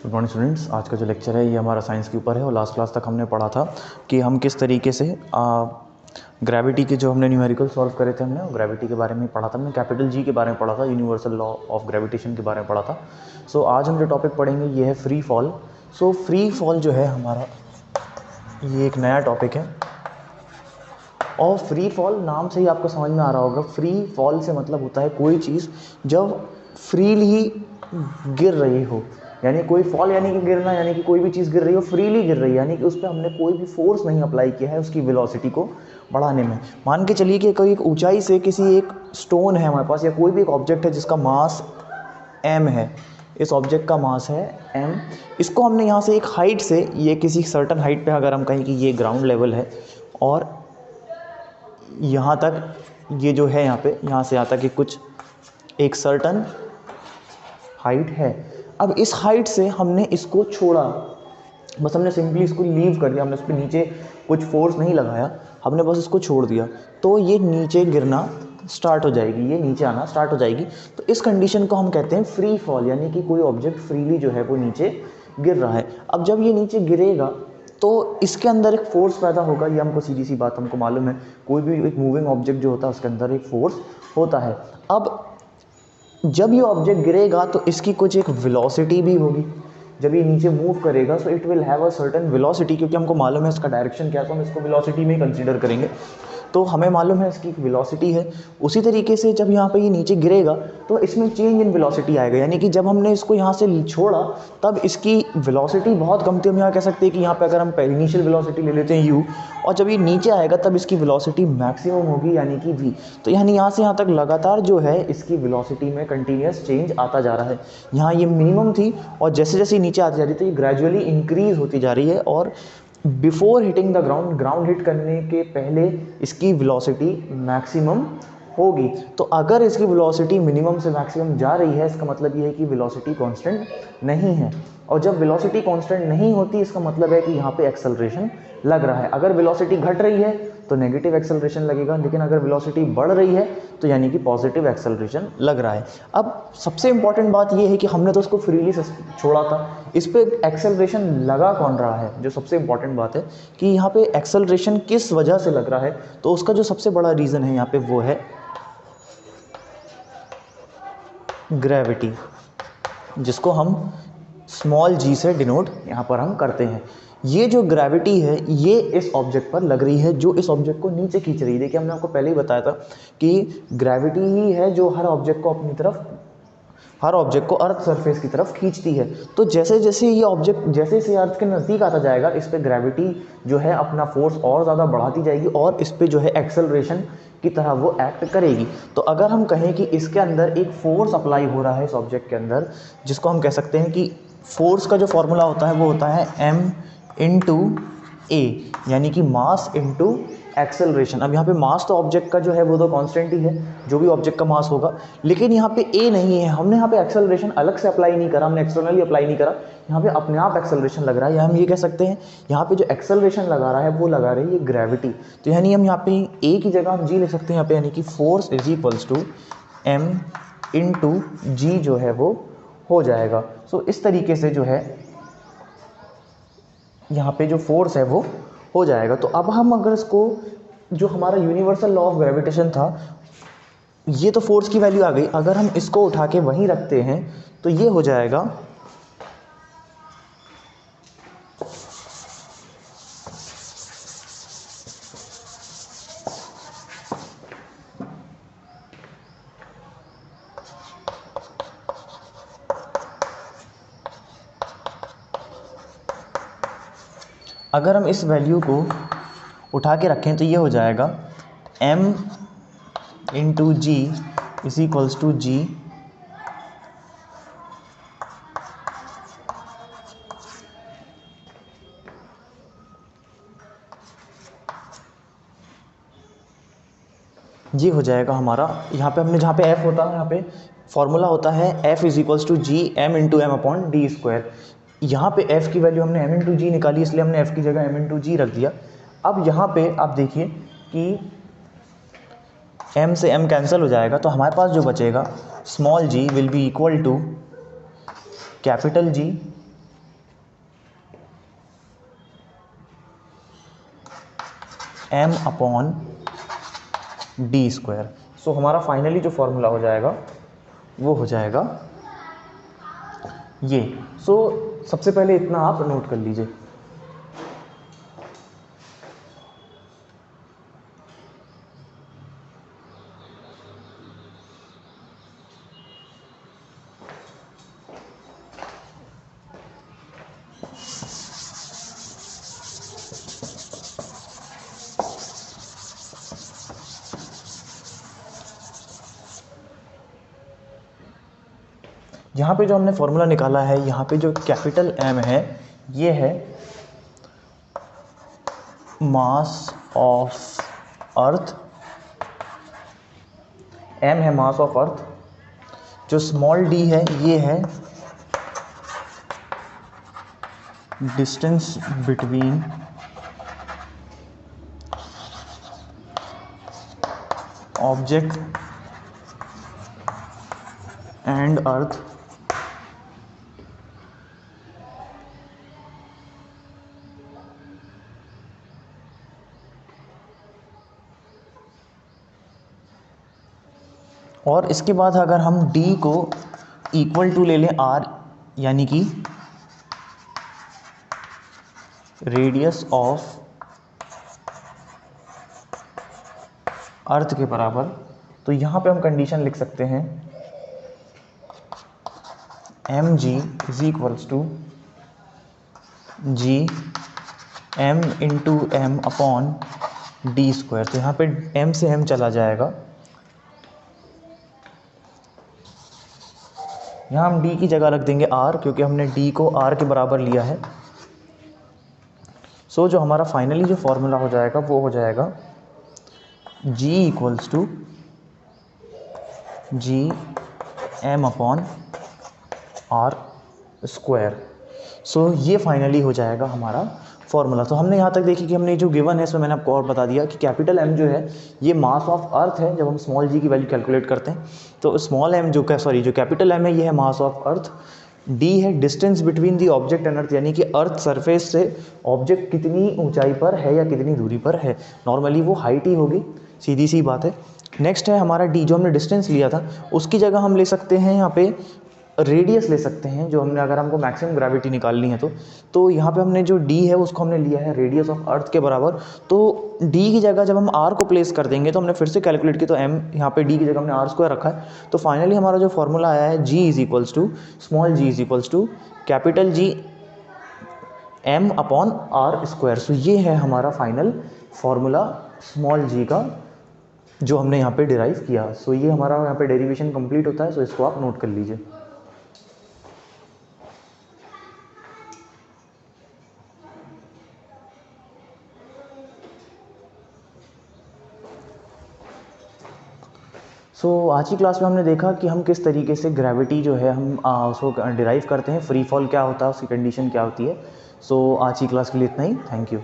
Good morning students. आज का जो लेक्चर है ये हमारा साइंस के ऊपर है और लास्ट क्लास तक हमने पढ़ा था कि हम किस तरीके से ग्रेविटी के जो हमने न्यूमेरिकल सॉल्व करे थे, हमने ग्रेविटी के बारे में पढ़ा था। हमने कैपिटल जी के बारे में पढ़ा था, यूनिवर्सल लॉ ऑफ ग्रेविटेशन के बारे में पढ़ा था। आज हम जो टॉपिक पढ़ेंगे ये है फ्री फॉल। फ्री फॉल जो है हमारा ये एक नया टॉपिक है और फ्री फॉल नाम से ही आपको समझ में आ रहा होगा। फ्री फॉल से मतलब होता है कोई चीज़ जब फ्रीली ही गिर रही हो, यानी कोई फॉल यानी कि गिरना, यानी कि कोई भी चीज़ गिर रही हो, फ्रीली गिर रही है, यानी कि उस पर हमने कोई भी फोर्स नहीं अप्लाई किया है उसकी वेलोसिटी को बढ़ाने में। मान के चलिए कि कोई एक ऊंचाई से किसी एक स्टोन है हमारे पास या कोई भी एक ऑब्जेक्ट है जिसका मास m है, इस ऑब्जेक्ट का मास है m। इसको हमने यहाँ से एक हाइट से, ये किसी सर्टन हाइट पे अगर हम कहें कि ये ग्राउंड लेवल है और यहाँ तक ये जो है यहाँ से यहाँ तक कि कुछ एक सर्टन हाइट है। अब इस हाइट से हमने इसको छोड़ा, बस हमने सिंपली इसको लीव कर दिया, हमने उस पर नीचे कुछ फोर्स नहीं लगाया, हमने बस इसको छोड़ दिया, तो ये नीचे गिरना स्टार्ट हो जाएगी, ये नीचे आना स्टार्ट हो जाएगी। तो इस कंडीशन को हम कहते हैं फ्री फॉल, यानी कि कोई ऑब्जेक्ट फ्रीली जो है वो नीचे गिर रहा है। अब जब ये नीचे गिरेगा तो इसके अंदर एक फोर्स पैदा होगा, ये हमको सीधी सी बात हमको मालूम है। कोई भी एक मूविंग ऑब्जेक्ट जो होता है उसके अंदर एक फोर्स होता है। अब जब ये ऑब्जेक्ट गिरेगा तो इसकी कुछ एक वेलोसिटी भी होगी। जब ये नीचे मूव करेगा so it will have a certain velocity, क्योंकि हमको मालूम है इसका डायरेक्शन क्या है तो हम इसको वेलोसिटी में ही कंसीडर करेंगे। तो हमें मालूम है इसकी वेलोसिटी है। उसी तरीके से जब यहाँ पे ये नीचे गिरेगा तो इसमें चेंज इन वेलोसिटी आएगा, यानी कि जब हमने इसको यहाँ से छोड़ा तब इसकी वेलोसिटी बहुत कम थी। हम यहाँ कह सकते हैं कि यहाँ पे अगर हम इनिशियल वेलोसिटी ले लेते हैं u, और जब ये नीचे आएगा तब इसकी वेलोसिटी मैक्सिमम होगी, यानी कि v। तो यानी यहाँ से यहाँ तक लगातार जो है इसकी वेलोसिटी में कंटिन्यूस चेंज आता जा रहा है। यहाँ ये मिनिमम थी और जैसे जैसे नीचे आती जा रही तो ये ग्रेजुअली इंक्रीज होती जा रही है और before hitting the ground, ground hit करने के पहले इसकी वेलोसिटी मैक्सिमम होगी। तो अगर इसकी वेलोसिटी मिनिमम से मैक्सिमम जा रही है इसका मतलब ये है कि वेलोसिटी कांस्टेंट नहीं है, और जब वेलोसिटी कांस्टेंट नहीं होती इसका मतलब है कि यहाँ पे एक्सेलरेशन लग रहा है। अगर वेलोसिटी घट रही है तो नेगेटिव एक्सेलरेशन लगेगा, लेकिन अगर वेलोसिटी बढ़ रही है तो यानी कि पॉजिटिव एक्सेलरेशन लग रहा है। अब सबसे इंपॉर्टेंट बात यह है कि हमने तो उसको फ्रीली छोड़ा था, इस पर एक्सेलरेशन लगा कौन रहा है। जो सबसे इंपॉर्टेंट बात है कि यहाँ पे एक्सेलरेशन किस वजह से लग रहा है, तो उसका जो सबसे बड़ा रीज़न है यहाँ पे वो है ग्रेविटी, जिसको हम स्मॉल g से डिनोट यहाँ पर हम करते हैं। ये जो ग्रेविटी है ये इस ऑब्जेक्ट पर लग रही है जो इस ऑब्जेक्ट को नीचे खींच रही है। देखिए हमने आपको पहले ही बताया था कि ग्रेविटी ही है जो हर ऑब्जेक्ट को अपनी तरफ, हर ऑब्जेक्ट को अर्थ सरफेस की तरफ खींचती है। तो जैसे जैसे ये ऑब्जेक्ट जैसे जैसे अर्थ के नज़दीक आता जाएगा इस पर ग्रेविटी जो है अपना फोर्स और ज़्यादा बढ़ाती जाएगी और इस पर जो है एक्सेलरेशन की तरह वो एक्ट करेगी। तो अगर हम कहें कि इसके अंदर एक फोर्स अप्लाई हो रहा है इस ऑब्जेक्ट के अंदर, जिसको हम कह सकते हैं कि फोर्स का जो फॉर्मूला होता है वो होता है m इंटू ए, यानी कि मास इंटू एक्सेलरेशन। अब यहाँ पे मास तो ऑब्जेक्ट का जो है वो तो कांस्टेंट ही है, जो भी ऑब्जेक्ट का मास होगा, लेकिन यहाँ पे ए नहीं है। हमने यहाँ पे एक्सेलरेशन अलग से अप्लाई नहीं करा, हमने एक्सटर्नली अप्लाई नहीं करा, यहाँ पे अपने आप एक्सेलरेशन लग रहा है। या हम ये कह सकते हैं यहाँ पे जो एक्सेलरेशन लगा रहा है वो लगा रही है ग्रेविटी। तो यानी हम यहाँ पे ए की जगह हम जी लिख सकते हैं यहाँ पे, यानी कि force is equals to m into g जो है वो हो जाएगा। इस तरीके से जो है यहाँ पे जो फोर्स है वो हो जाएगा। तो अब हम अगर इसको, जो हमारा यूनिवर्सल लॉ ऑफ ग्रेविटेशन था, ये तो फोर्स की वैल्यू आ गई, अगर हम इसको उठा के वहीं रखते हैं तो ये हो जाएगा अगर हम इस वैल्यू को उठा के रखें तो ये हो जाएगा m into g is equals to g ये हो जाएगा हमारा। यहाँ पे हमने जहाँ पे f होता है यहाँ पे फॉर्मूला होता है f is equals to G m into M upon D square. यहाँ पे f की वैल्यू हमने m इंटू जी निकाली, इसलिए हमने f की जगह m इंटू जी रख दिया। अब यहाँ पे आप देखिए कि m से m कैंसिल हो जाएगा, तो हमारे पास जो बचेगा small g will be equal to capital G m upon D square. So हमारा फाइनली जो फॉर्मूला हो जाएगा वो हो जाएगा ये। सो सबसे पहले इतना आप नोट कर लीजिए। यहाँ पे जो हमने फॉर्मूला निकाला है, यहाँ पे जो कैपिटल M है ये है मास ऑफ अर्थ, M है मास ऑफ अर्थ, जो स्मॉल d है ये है distance between object and earth, और इसके बाद अगर हम d को इक्वल टू ले लें r, यानी कि रेडियस ऑफ अर्थ के बराबर, तो यहाँ पे हम कंडीशन लिख सकते हैं mg is equals to g m into M upon D square. तो यहाँ पे m से m चला जाएगा, यहाँ हम d की जगह रख देंगे r, क्योंकि हमने d को r के बराबर लिया है। सो जो हमारा फाइनली जो फॉर्मूला हो जाएगा वो हो जाएगा g equals to G m upon r square. So ये फाइनली हो जाएगा हमारा फॉर्मूला। तो हमने यहाँ तक देखी कि हमने जो गिवन है इसमें मैंने आपको और बता दिया कि कैपिटल M जो है ये मास ऑफ अर्थ है। जब हम स्मॉल g की वैल्यू कैलकुलेट करते हैं तो स्मॉल m जो कैपिटल M है ये है मास ऑफ अर्थ, d है distance between the object and earth, यानी कि अर्थ सरफेस से ऑब्जेक्ट कितनी ऊंचाई पर है या कितनी दूरी पर है। नॉर्मली वो हाइट ही होगी, सीधी सी बात है। नेक्स्ट है हमारा d, जो हमने डिस्टेंस लिया था उसकी जगह हम ले सकते हैं यहाँ पे रेडियस ले सकते हैं, जो हमने अगर हमको मैक्सिमम ग्रेविटी निकालनी है तो यहाँ पे हमने जो d है उसको हमने लिया है रेडियस ऑफ अर्थ के बराबर। तो d की जगह जब हम r को प्लेस कर देंगे तो हमने फिर से कैलकुलेट किया, तो m यहाँ पे d की जगह हमने r स्क्वायर रखा है। तो फाइनली हमारा जो फॉर्मूला आया है g is equals to small g is equals to capital G m upon r square. So ये है हमारा फाइनल फॉर्मूला स्मॉल g का जो हमने यहाँ पे डिराइव किया। सो ये हमारा यहाँ पे डेरिवेशन कंप्लीट होता है। सो इसको आप नोट कर लीजिए। आज की क्लास में हमने देखा कि हम किस तरीके से ग्रेविटी जो है हम उसको डिराइव करते हैं, फ्री फॉल क्या होता है, उसकी कंडीशन क्या होती है। आज की क्लास के लिए इतना ही। Thank you.